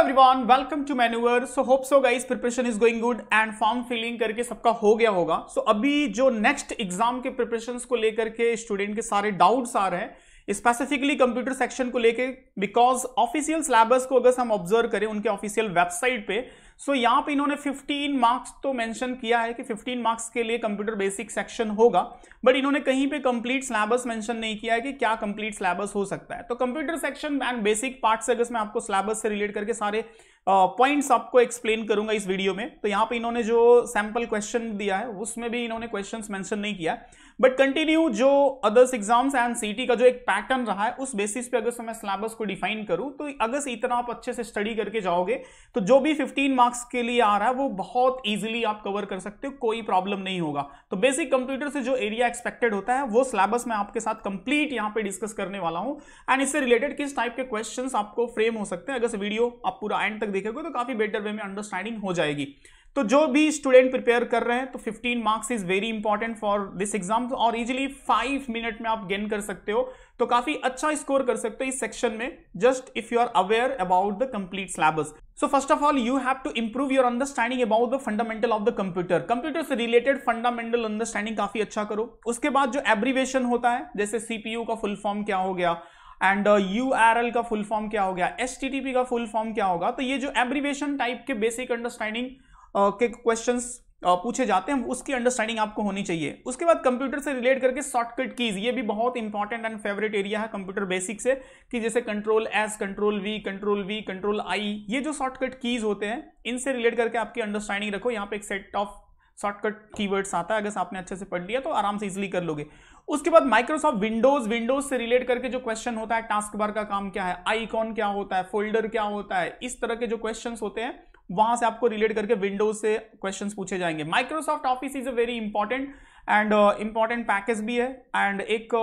Everyone, welcome to मैन्यूअर। So hope so guys preparation is going good and form filling करके सबका हो गया होगा। सो अभी जो नेक्स्ट एग्जाम के प्रिपरेशंस को लेकर के स्टूडेंट के सारे डाउट्स आ रहे हैं स्पेसिफिकली कंप्यूटर सेक्शन को लेके, बिकॉज ऑफिशियल सिलेबस को अगर हम ऑब्जर्व करें उनके ऑफिशियल वेबसाइट पे, सो यहाँ पे इन्होंने 15 मार्क्स तो मेंशन किया है कि 15 मार्क्स के लिए कंप्यूटर बेसिक सेक्शन होगा, बट इन्होंने कहीं पे कंप्लीट सिलेबस मेंशन नहीं किया है कि क्या कंप्लीट सिलेबस हो सकता है। तो computer section and basic part से अगर मैं आपको सिलेबस से रिलेट करके सारे पॉइंट्स आपको एक्सप्लेन करूंगा इस वीडियो में। तो यहाँ पे इन्होंने जो सैंपल क्वेश्चन दिया है उसमें भी इन्होंने क्वेश्चंस मेंशन नहीं किया, बट कंटिन्यू जो अदर्स एग्जाम्स एंड सीटी का जो एक पैटर्न रहा है उस बेसिस पे अगर मैं सिलेबस को डिफाइन करूं तो अगर इतना आप अच्छे से स्टडी करके जाओगे तो जो भी 15 मार्क्स के लिए आ रहा है वो बहुत इजीली आप कवर कर सकते हो, कोई प्रॉब्लम नहीं होगा। तो बेसिक कंप्यूटर से जो एरिया एक्सपेक्टेड होता है वो सिलेबस में आपके साथ कंप्लीट यहाँ पे डिस्कस करने वाला हूं एंड इससे रिलेटेड किस टाइप के क्वेश्चंस आपको फ्रेम हो सकते हैं। अगर वीडियो आप पूरा एंड तक देखेंगे तो काफी बेटर वे में अंडरस्टैंडिंग हो जाएगी। तो जो भी स्टूडेंट प्रिपेयर कर रहे हैं तो 15 marks is very important for this exam और इजीली 5 मिनट में आप गेन कर सकते हो, तो काफी अच्छा स्कोर कर सकते हो इस सेक्शन में, just if you are aware about the complete syllabus. So first of all you have to improve your understanding about the fundamental of the computer से रिलेटेड फंडामेंटल अंडरस्टैंडिंग काफी अच्छा करो। उसके बाद जो एब्रीवेशन होता है जैसे सीपीयू का फुल फॉर्म क्या हो गया एंड URL का फुल फॉर्म क्या हो गया, HTTP का फुल फॉर्म क्या होगा, तो ये जो एब्रीवेशन टाइप के बेसिक अंडरस्टैंडिंग के क्वेश्चंस पूछे जाते हैं उसकी अंडरस्टैंडिंग आपको होनी चाहिए। उसके बाद कंप्यूटर से रिलेट करके शॉर्टकट कीज, ये भी बहुत इंपॉर्टेंट एंड फेवरेट एरिया है कंप्यूटर बेसिक से, कि जैसे Ctrl+S, Ctrl+V, Ctrl+V, Ctrl+I, ये जो शॉर्टकट कीज होते हैं इनसे रिलेट करके आपकी अंडरस्टैंडिंग रखो। यहाँ पे एक सेट ऑफ शॉर्टकट कीवर्ड्स आता है, अगर आपने अच्छे से पढ़ लिया तो आराम से इजीली कर लोगे। उसके बाद माइक्रोसॉफ्ट विंडोज से रिलेट करके जो क्वेश्चन होता है, टास्क बार का काम क्या है, आइकॉन क्या होता है, फोल्डर क्या होता है, इस तरह के जो क्वेश्चंस होते हैं वहां से आपको रिलेट करके विंडोज से क्वेश्चंस पूछे जाएंगे। Microsoft office is a very important and important package भी है एंड एक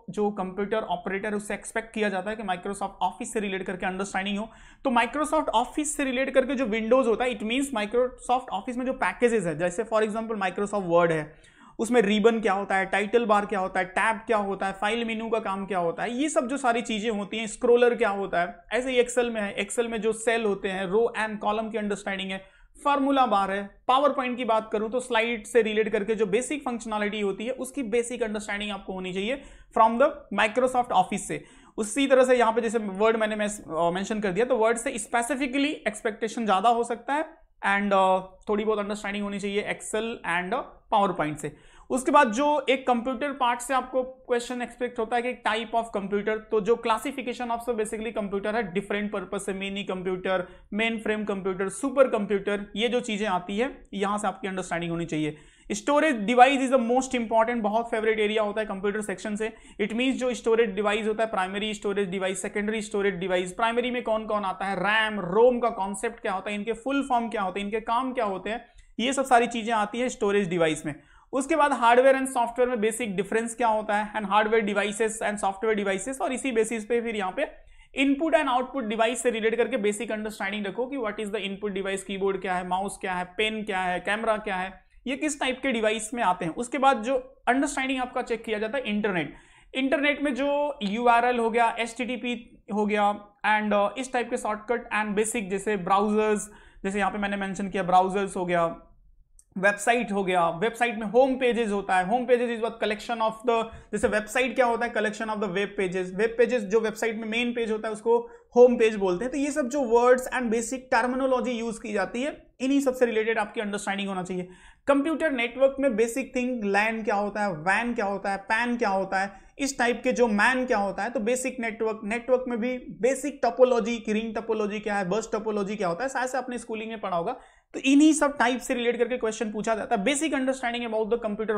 जो कंप्यूटर ऑपरेटर उससे एक्सपेक्ट किया जाता है कि माइक्रोसॉफ्ट ऑफिस से रिलेट करके अंडरस्टैंडिंग हो। तो माइक्रोसॉफ्ट ऑफिस से रिलेट करके जो विंडोज होता है, इट मींस माइक्रोसॉफ्ट ऑफिस में जो पैकेजेस है, जैसे फॉर एग्जांपल माइक्रोसॉफ्ट वर्ड है, उसमें रिबन क्या होता है, टाइटल बार क्या होता है, टैब क्या होता है, फाइल मेनू का काम क्या होता है, ये सब जो सारी चीजें होती हैं, स्क्रोलर क्या होता है। ऐसे ही एक्सेल में है, एक्सेल में जो सेल होते हैं, रो एंड कॉलम की अंडरस्टैंडिंग है, फार्मूला बार है। पावर पॉइंट की बात करूं तो स्लाइड से रिलेट करके जो बेसिक फंक्शनैलिटी होती है उसकी बेसिक अंडरस्टैंडिंग आपको होनी चाहिए फ्रॉम द माइक्रोसॉफ्ट ऑफिस से। उसी तरह से यहाँ पे जैसे वर्ड मैंने मेंशन कर दिया, तो वर्ड से स्पेसिफिकली एक्सपेक्टेशन ज्यादा हो सकता है एंड थोड़ी बहुत अंडरस्टैंडिंग होनी चाहिए एक्सेल एंड पावर पॉइंट से। उसके बाद जो एक कंप्यूटर पार्ट से आपको क्वेश्चन एक्सपेक्ट होता है कि टाइप ऑफ कंप्यूटर, तो जो क्लासिफिकेशन ऑफ बेसिकली कंप्यूटर है डिफरेंट पर्पस से, mini computer, main frame computer, super computer, ये जो चीजें आती है यहां से आपकी अंडरस्टैंडिंग होनी चाहिए। Storage device is the most important, बहुत फेवरेट एरिया होता है कंप्यूटर सेक्शन से। इट मींस जो स्टोरेज डिवाइस होता है, primary storage device, secondary storage device, primary में कौन कौन आता है, रैम, रोम का कॉन्सेप्ट क्या होता है, इनके फुल फॉर्म क्या होते हैं, इनके काम क्या होते हैं, ये सब सारी चीजें आती है स्टोरेज डिवाइस में। उसके बाद हार्डवेयर एंड सॉफ्टवेयर में बेसिक डिफरेंस क्या होता है and hardware devices and software devices, और इसी बेसिस पे फिर यहाँ पे इनपुट एंड आउटपुट डिवाइस से रिलेट करके बेसिक अंडरस्टैंडिंग रखो कि what is the input device, keyboard क्या है, माउस क्या है, पेन क्या है, कैमरा क्या है, ये किस टाइप के डिवाइस में आते हैं। उसके बाद जो अंडरस्टैंडिंग आपका चेक किया जाता है इंटरनेट में जो URL हो गया, HTTP हो गया एंड इस टाइप के शॉर्टकट एंड बेसिक, जैसे ब्राउजर्स, जैसे यहाँ पे मैंने मेंशन किया ब्राउजर्स हो गया, वेबसाइट हो गया, वेबसाइट में होम पेजेस होता है, home pages is what collection of the, जैसे वेबसाइट क्या होता है, collection of the web pages जो वेबसाइट में मेन पेज होता है उसको होम पेज बोलते हैं। तो ये सब जो words and basic terminology use की जाती है, इन्हीं सबसे रिलेटेड आपकी अंडरस्टैंडिंग होना चाहिए। कंप्यूटर नेटवर्क में बेसिक थिंग, लैन क्या होता है, वैन क्या होता है, पैन क्या होता है, इस टाइप के जो मैन क्या होता है। तो बेसिक नेटवर्क में भी बेसिक टोपोलॉजी, रिंग टोपोलॉजी क्या है, बस टोपोलॉजी क्या होता है, शायद से आपने स्कूलिंग में पढ़ा होगा। तो इन्हीं सब टाइप से रिलेट करके क्वेश्चन पूछा जाता है। Basic understanding about the computer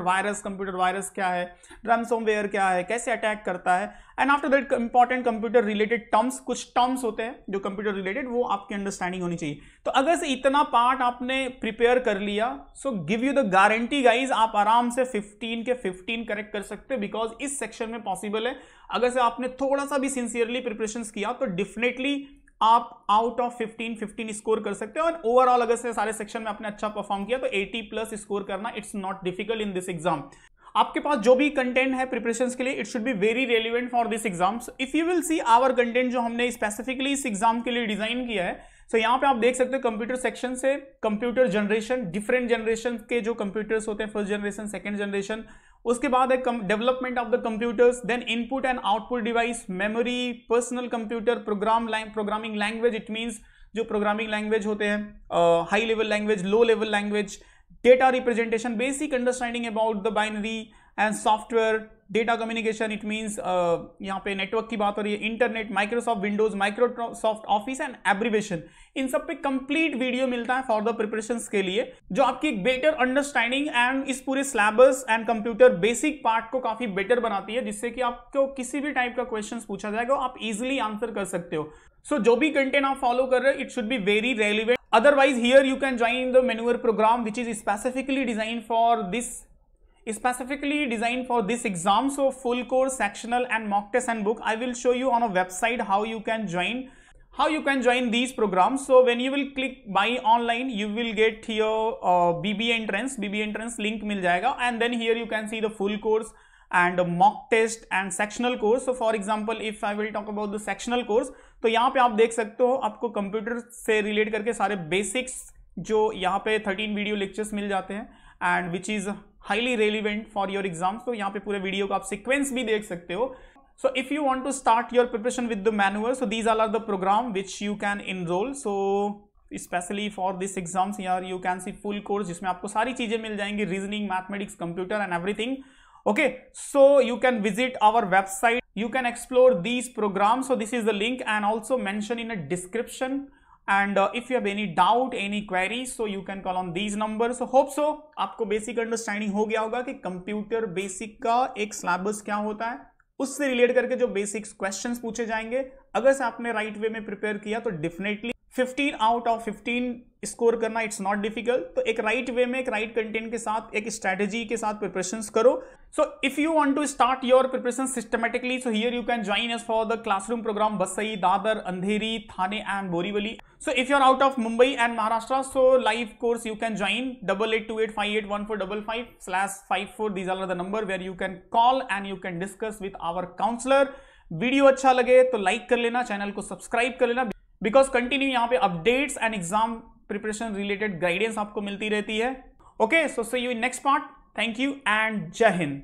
virus क्या है, रैनसमवेयर क्या है, कैसे अटैक करता है and after that important computer related terms, कुछ टर्म्स होते हैं जो कंप्यूटर रिलेटेड, वो आपकी अंडरस्टैंडिंग होनी चाहिए। तो अगर से इतना पार्ट आपने प्रिपेयर कर लिया, so give you the guarantee guys, आप आराम से 15 के 15 करेक्ट कर सकते हो, बिकॉज इस सेक्शन में पॉसिबल है। अगर से आपने थोड़ा सा भी सिंसियरली प्रिपरेशन किया तो डेफिनेटली आप आउट ऑफ 15 स्कोर कर सकते हो। और ओवरऑल अगर से सारे सेक्शन में आपने अच्छा परफॉर्म किया तो 80+ स्कोर करना it's not difficult in this exam. आपके पास जो भी कंटेंट है प्रिपरेशंस के लिए, it should be very relevant for this exams. If you will see our content जो हमने स्पेसिफिकली इस एग्जाम के लिए डिजाइन किया है, सो यहाँ पे आप देख सकते हो कंप्यूटर सेक्शन से कंप्यूटर जनरेशन, डिफरेंट जनरेशन के जो कंप्यूटर्स होते हैं, फर्स्ट जनरेशन, सेकंड जनरेशन, उसके बाद है development of the computers, then input and output device, memory, personal computer, programming language, it means जो प्रोग्रामिंग लैंग्वेज होते हैं, high level language, low level language, data representation, basic understanding about the binary and software, data communication, it means यहाँ पे network की बात हो रही है, internet, Microsoft Windows, Microsoft Office and abbreviation, इन सब पे कंप्लीट वीडियो मिलता है फॉर द प्रिपरेशंस के लिए, जो आपकी एक बेटर अंडरस्टैंडिंग एंड इस पूरे syllabus and computer basic part को काफी बेटर बनाती है, जिससे कि आपको किसी भी टाइप का क्वेश्चन पूछा जाएगा आप इजिली आंसर कर सकते हो। सो जो भी कंटेंट आप फॉलो कर रहे हो, it should be very relevant. Otherwise here you can join the manual program which is specifically design for this exam. So full course, sectional and mock test and book, I will show you on a website how you can join these programs. So when you will click buy online, you will get here BB entrance link मिल जाएगा, and then here you can see the full course and mock test and sectional course. So for example, if I will talk about the sectional course, तो यहाँ पे आप देख सकते हो आपको computer से रिलेट करके सारे बेसिक्स जो यहाँ पे 13 वीडियो लेक्चर्स मिल जाते हैं, and which is highly relevant for your exams. तो यहाँ पे पूरे वीडियो का आप सीक्वेंस भी देख सकते हो। So if you want to start your preparation with the manual, so these are the program which you can enroll. So specially for this exams यार you can see full course, जिसमें आपको सारी चीजें मिल जाएंगी, reasoning, mathematics, computer and everything. Okay, so you can visit our website, you can explore these programs. So this is the link and also mention in a description, and if you have any doubt, any query, so you can call on these numbers. So hope so आपको basic understanding हो गया होगा कि computer basic का एक syllabus क्या होता है, उससे रिलेट करके जो बेसिक्स क्वेश्चंस पूछे जाएंगे, अगर से आपने राइट वे में प्रिपेयर किया तो डेफिनेटली 15 आउट ऑफ 15 स्कोर करना इट्स नॉट डिफिकल्ट। तो एक राइट वे में, एक राइट कंटेंट के साथ, एक स्ट्रेटेजी के साथ प्रिपरेशंस करो। So if you want to start your preparation systematically, so here you can join us for the classroom programme Vasai, Dadar, Andheri, Thane and Borivali. So if you're out of Mumbai and Maharashtra, so live course you can join 8828581455/54. These are the number where you can call and you can discuss with our counselor. Video अच्छा लगे तो like कर लेना, channel को subscribe कर लेना, because continue यहाँ पे updates and exam preparation related guidance आपको मिलती रहती है। Okay, so see you in next part. Thank you and Jai Hind.